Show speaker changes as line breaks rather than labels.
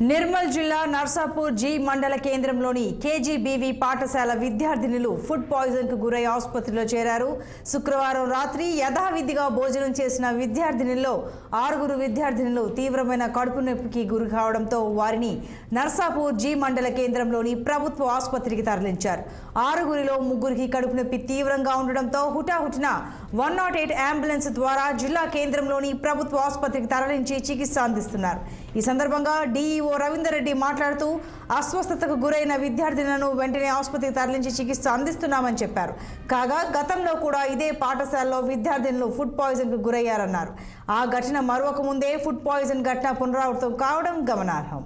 నిర్మల్ జిల్లా నర్సాపూర్ జి మండల కేంద్రంలోని కేజీబీవీ పాఠశాల విద్యార్థినులు ఫుడ్ పాయిజన్ కు గురై ఆసుపత్రిలో చేరారు. శుక్రవారం రాత్రి యథావిధిగా భోజనం చేసిన విద్యార్థినుల్లో 6 విద్యార్థినులు తీవ్రమైన కడుపు నొప్పికి గురి కావడంతో వారిని నర్సాపూర్ జి మండల కేంద్రంలోని ప్రభుత్వ ఆసుపత్రికి తరలించారు. 6 3 కడుపు నొప్పి తీవ్రంగా ఉండడంతో హుటాహుటిన 108 అంబులెన్స్ ద్వారా జిల్లా కేంద్రంలోని ప్రభుత్వ ఆసుపత్రికి తరలించి చికిత్స అందిస్తున్నారు. ఈ సందర్భంగా డిఈఓ రవీందర్ రెడ్డి మాట్లాడుతూ అస్వస్థతకు గురైన విద్యార్థులను వెంటనే ఆసుపత్రికి తరలించి చికిత్స అందిస్తున్నామని చెప్పారు. కాగా గతంలో కూడా ఇదే పాఠశాలలో విద్యార్థులు ఫుడ్ పాయిజన్ కు గురయ్యారన్నారు. ఆ ఘటన మరొక ముందే ఫుడ్ పాయిజన్ ఘటన పునరావృతం కావడం గమనార్హం.